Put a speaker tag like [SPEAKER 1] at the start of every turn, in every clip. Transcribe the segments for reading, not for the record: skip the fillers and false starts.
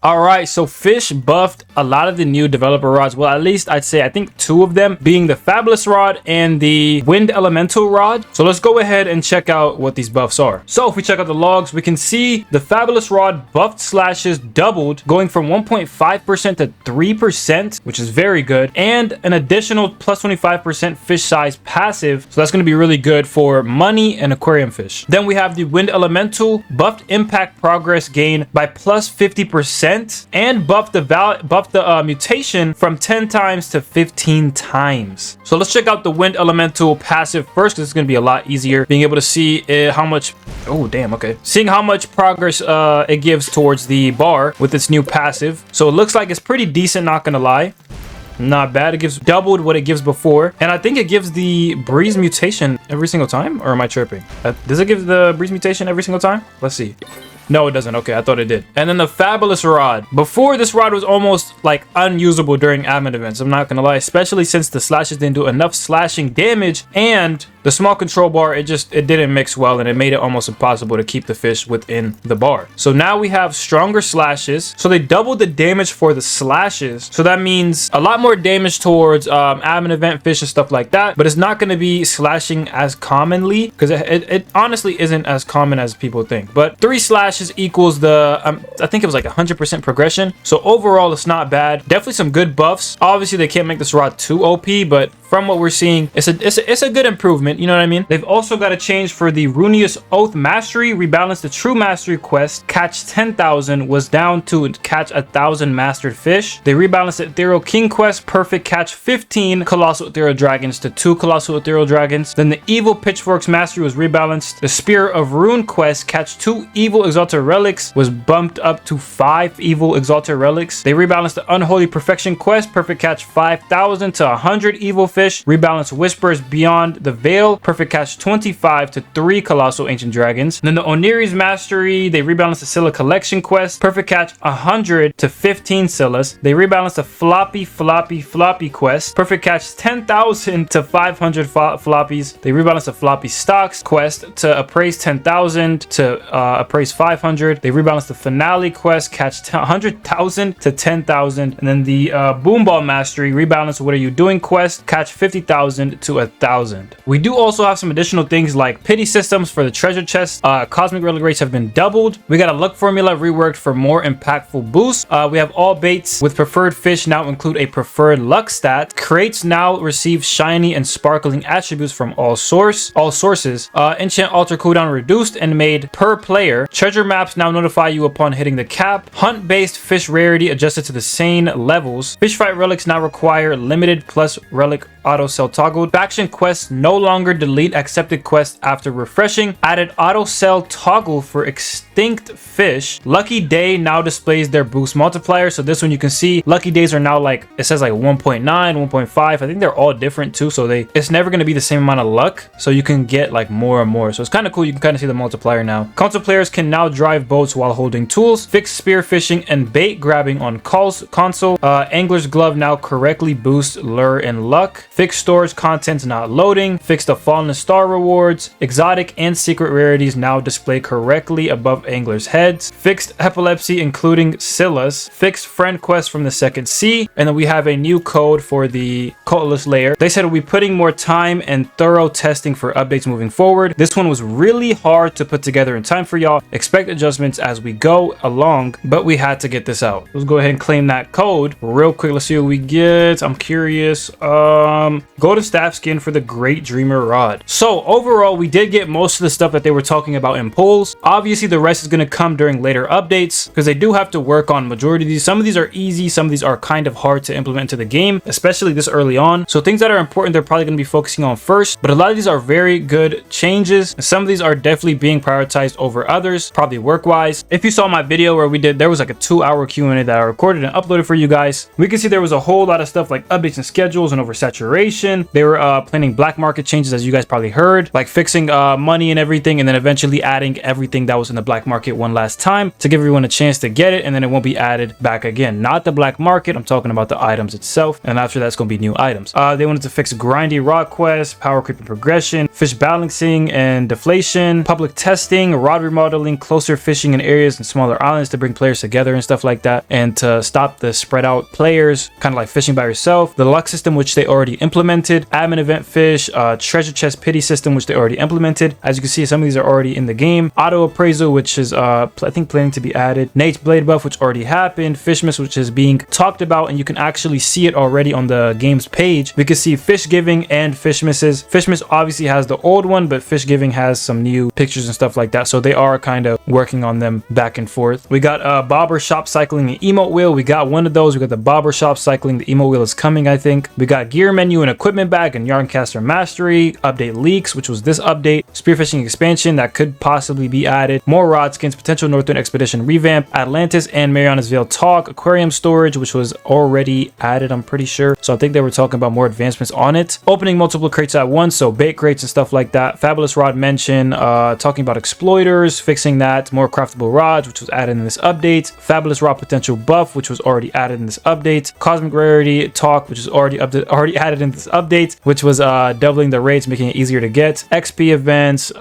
[SPEAKER 1] All right, so Fisch buffed a lot of the new developer rods. Well, at least I'd say I think 2 of them, being the Fabulous Rod and the Wind Elemental Rod. So let's go ahead and check out what these buffs are. So if we check out the logs, we can see the Fabulous Rod buffed slashes doubled, going from 1.5% to 3%, which is very good, and an additional plus 25% fish size passive. So that's going to be really good for money and aquarium fish. Then we have the Wind Elemental buffed impact progress gain by plus 50%, and buffed the mutation from 10 times to 15 times. So let's check out the Wind Elemental passive first, because it's going to be a lot easier being able to see how much. Oh damn, okay, seeing how much progress it gives towards the bar with its new passive. So it looks like it's pretty decent, not gonna lie. Not bad. It gives doubled what it gives before, and I think it gives the breeze mutation every single time, or am I tripping? Does it give the breeze mutation every single time? Let's see. No, it doesn't. Okay, I thought it did. And then the Fabulous Rod. Before, this rod was almost like unusable during admin events, I'm not gonna lie, especially since the slashes didn't do enough slashing damage, and the small control bar, it didn't mix well, and it made it almost impossible to keep the fish within the bar. So now we have stronger slashes. So they doubled the damage for the slashes. So that means a lot more damage towards admin event fish and stuff like that, but it's not going to be slashing as commonly, because it honestly isn't as common as people think. But 3 slashes equals the I think it was like 100% progression. So overall, it's not bad. Definitely some good buffs. Obviously they can't make this rod too OP, but from what we're seeing, it's a good improvement, you know what I mean? They've also got a change for the Runeous Oath Mastery. Rebalance the True Mastery quest. Catch 10,000 was down to catch 1,000 mastered fish. They rebalanced the Ethereal King quest. Perfect catch 15 Colossal Ethereal Dragons to 2 Colossal Ethereal Dragons. Then the Evil Pitchforks Mastery was rebalanced. The Spear of Rune quest. Catch 2 Evil Exalted Relics was bumped up to 5 Evil Exalted Relics. They rebalanced the Unholy Perfection quest. Perfect catch 5,000 to 100 Evil Fish. Rebalance Whispers Beyond the Veil. Perfect catch 25 to 3 Colossal Ancient Dragons. Then the Oniri's Mastery, they rebalanced the Scylla Collection quest. Perfect catch 100 to 15 Scyllas. They rebalanced the Floppy quest. Perfect catch 10,000 to 500 floppies. They rebalanced the Floppy Stocks quest to appraise 10,000 to appraise 500. They rebalanced the Finale quest, catch 100,000 to 10,000. And then the Boomball Mastery, rebalance What Are You Doing quest, catch 50,000 to 1,000. We do also have some additional things like pity systems for the treasure chest. Cosmic relic rates have been doubled. We got a luck formula reworked for more impactful boosts. We have all baits with preferred fish now include a preferred luck stat. Crates now receive shiny and sparkling attributes from all sources. Enchant altar cooldown reduced and made per player. Treasure maps now notify you upon hitting the cap. Hunt based fish rarity adjusted to the same levels. Fish fight relics now require limited plus relic auto sell toggled. Faction quests no longer delete accepted quests after refreshing. Added auto sell toggle for extinct fish. Lucky day now displays their boost multiplier. So this one you can see lucky days are now like, it says like 1.9, 1.5. I think they're all different too. So it's never going to be the same amount of luck. So you can get like more and more. So it's kind of cool. You can kind of see the multiplier now. Console players can now drive boats while holding tools. Fixed spear fishing and bait grabbing on console. Angler's glove now correctly boosts lure and luck. Fixed stores contents not loading. Fixed the fallen star rewards. Exotic and secret rarities now display correctly above anglers' heads. Fixed epilepsy including Scyllas. Fixed friend quest from the second sea. And then we have a new code for the cultless layer. They said we'll be putting more time and thorough testing for updates moving forward. This one was really hard to put together in time for y'all. Expect adjustments as we go along, but we had to get this out. Let's go ahead and claim that code real quick. Let's see what we get. I'm curious. Golden staff skin for the Great Dreamer rod. So overall, we did get most of the stuff that they were talking about in polls. Obviously, the rest is going to come during later updates because they do have to work on majority of these. Some of these are easy. Some of these are kind of hard to implement into the game, especially this early on. So things that are important, they're probably going to be focusing on first, but a lot of these are very good changes. Some of these are definitely being prioritized over others, probably work-wise. If you saw my video where there was like a 2-hour Q&A that I recorded and uploaded for you guys, we can see there was a whole lot of stuff like updates and schedules and oversaturation saturation. They were planning black market changes, as you guys probably heard, like fixing money and everything, and then eventually adding everything that was in the black market one last time to give everyone a chance to get it, and then it won't be added back again. Not the black market, I'm talking about the items itself, and after that's going to be new items. They wanted to fix grindy rod quests, power creep and progression, fish balancing and deflation, public testing, rod remodeling, closer fishing in areas and smaller islands to bring players together and stuff like that, and to stop the spread out players, kind of like fishing by yourself. The luck system, which they already implemented, admin event fish, treasure chest pity system, which they already implemented. As you can see, some of these are already in the game. Auto appraisal, which is I think planning to be added. Nate's blade buff, which already happened. Fishmas, which is being talked about, and you can actually see it already on the game's page. We can see fish giving and fish misses. Fish miss obviously has the old one, but fish giving has some new pictures and stuff like that, so they are kind of working on them back and forth. We got bobber shop cycling and emote wheel. We got one of those. We got the bobber shop cycling. The emote wheel is coming, I think. We got gear menu and equipment bag and yarncaster mastery. Update leaks, which was this update. Spearfishing expansion that could possibly be added. More rod skins, potential Northern expedition revamp, Atlantis and Mariana's Veil talk, aquarium storage, which was already added, I'm pretty sure. So I think they were talking about more advancements on it. Opening multiple crates at once, so bait crates and stuff like that. Fabulous rod mention, talking about exploiters, fixing that. More craftable rods, which was added in this update. Fabulous rod potential buff, which was already added in this update. Cosmic rarity talk, which is already added in this update, which was doubling the rates, making it easier to get. XP events,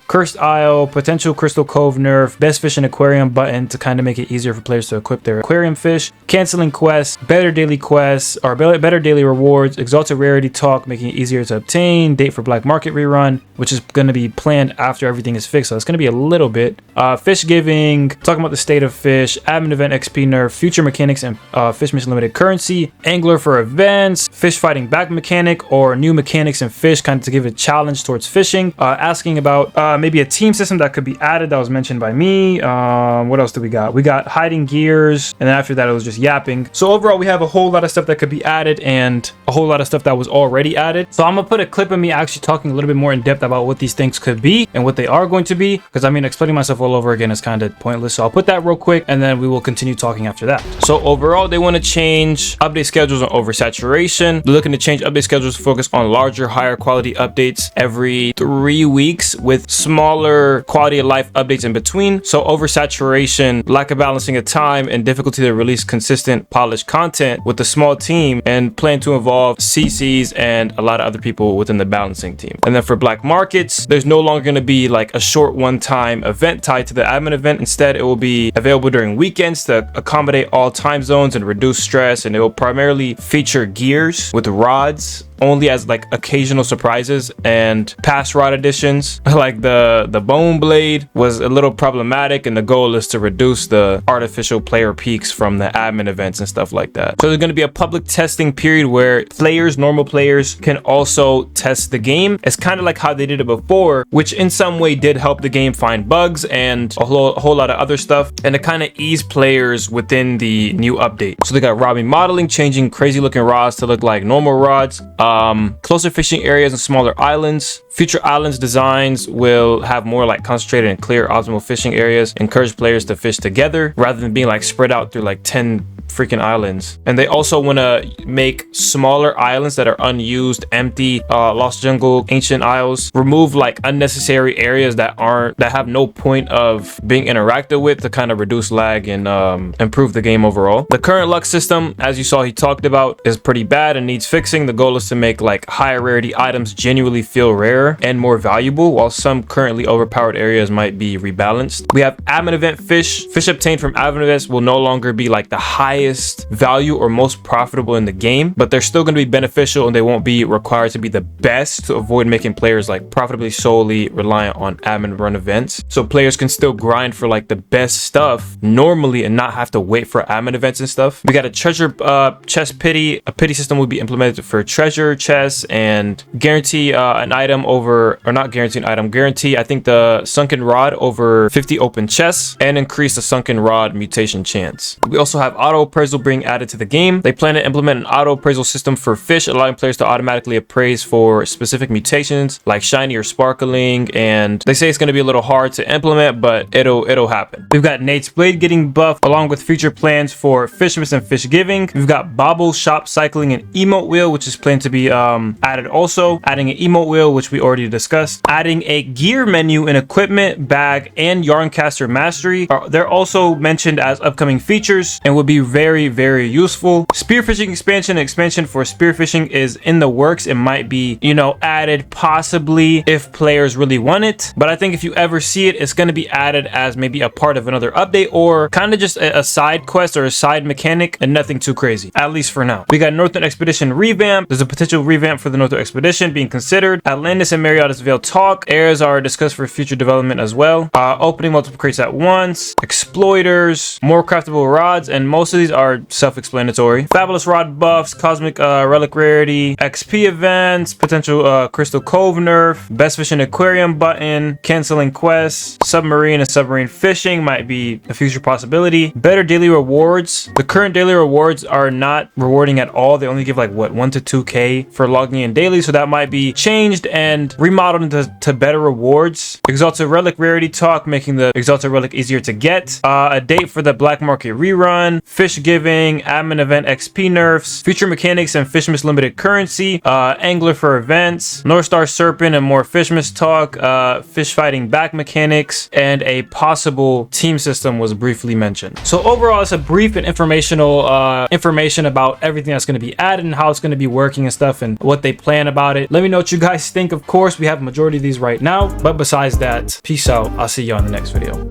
[SPEAKER 1] Cursed Isle, potential Crystal Cove nerf, best fish in aquarium button to kind of make it easier for players to equip their aquarium fish. Canceling quests, better daily quests, or better daily rewards. Exalted rarity talk, making it easier to obtain. Date for black market rerun, which is going to be planned after everything is fixed, so it's going to be a little bit. Fish giving, talking about the state of fish. Admin event XP nerf, future mechanics and fish mission limited currency. Angler for events, fish fighting back mechanic, or new mechanics and fish, kind of to give a challenge towards fishing. Asking about maybe a team system that could be added, that was mentioned by me. What else do we got? We got hiding gears, and then after that it was just yapping. So overall we have a whole lot of stuff that could be added and a whole lot of stuff that was already added. So I'm gonna put a clip of me actually talking a little bit more in depth about what these things could be and what they are going to be, because I mean explaining myself all over again is kind of pointless. So I'll put that real quick and then we will continue talking after that. So overall they want to change update schedules on oversaturation. They're looking to change update schedules to focus on larger, higher quality updates every 3 weeks with smaller quality of life updates in between. So oversaturation, lack of balancing of time, and difficulty to release consistent polished content with a small team, and plan to involve CCs and a lot of other people within the balancing team. And then for black markets, there's no longer going to be like a short one-time event tied to the admin event. Instead, it will be available during weekends to accommodate all time zones and reduce stress, and it will primarily feature gears with rods only as like occasional surprises, and past rod additions like the bone blade was a little problematic, and the goal is to reduce the artificial player peaks from the admin events and stuff like that. So there's going to be a public testing period where normal players can also test the game. It's kind of like how they did it before, which in some way did help the game find bugs and a whole lot of other stuff, and to kind of ease players within the new update. So they got rod remodeling, changing crazy looking rods to look like normal rods. Closer fishing areas and smaller islands. Future islands designs will have more like concentrated and clear optimal fishing areas. Encourage players to fish together rather than being like spread out through like 10 freaking islands. And they also want to make smaller islands that are unused, empty, lost jungle, ancient isles. Remove like unnecessary areas that have no point of being interacted with, to kind of reduce lag and improve the game overall. The current luck system, as you saw he talked about, is pretty bad and needs fixing. The goal is to make like higher rarity items genuinely feel rarer and more valuable, while some currently overpowered areas might be rebalanced. We have admin event fish. Fish obtained from admin events will no longer be like the highest value or most profitable in the game, but they're still going to be beneficial, and they won't be required to be the best, to avoid making players like profitably solely reliant on admin run events. So players can still grind for like the best stuff normally and not have to wait for admin events and stuff. We got a treasure chest pity. A pity system will be implemented for treasure chests, and guarantee an item over, or not guarantee an item, guarantee I think the sunken rod over 50 open chests, and increase the sunken rod mutation chance. We also have auto appraisal being added to the game. They plan to implement an auto appraisal system for fish, allowing players to automatically appraise for specific mutations like shiny or sparkling, and they say it's going to be a little hard to implement, but it'll happen. We've got Nate's Blade getting buffed along with future plans for Fishmas and Fish Giving. We've got Bobble Shop Cycling and Emote Wheel, which is planned to be added also. Adding an Emote Wheel, which we already discussed. Adding a gear menu in Equipment, Bag, and Yarncaster Mastery. They're also mentioned as upcoming features and would be very, very useful. Spearfishing expansion for spearfishing is in the works. It might be, you know, added possibly if players really want it. But I think if you ever see it, it's going to be added as maybe a part of another update or kind of just a side quest or a side mechanic and nothing too crazy, at least for now. We got Northern Expedition revamp. There's a potential revamp for the Northern Expedition being considered. Atlantis and Mariotta's Veil talk. Airs are discussed for future development as well. Opening multiple crates at once. Exploiters. More craftable rods, and most of these are self-explanatory. Fabulous rod buffs. Cosmic relic rarity. XP events. Potential Crystal Cove nerf. Best fish in aquarium button. Canceling quests. Submarine and submarine fishing might be a future possibility. Better daily rewards. The current daily rewards are not rewarding at all. They only give like what, 1 to 2k for logging in daily, so that might be changed and remodeled into better rewards. Exalted relic rarity talk, making the exalted relic easier to get. A date for the black market rerun. Fish giving. Admin event XP nerfs. Future mechanics and Fishmas limited currency. Angler for events. North Star serpent and more Fishmas talk. Fish fighting back mechanics, and a possible team system was briefly mentioned. So overall, it's a brief and informational information about everything that's going to be added and how it's going to be working and stuff and what they plan about it. Let me know what you guys think. Of course, we have a majority of these right now, but besides that, peace out. I'll see you on the next video.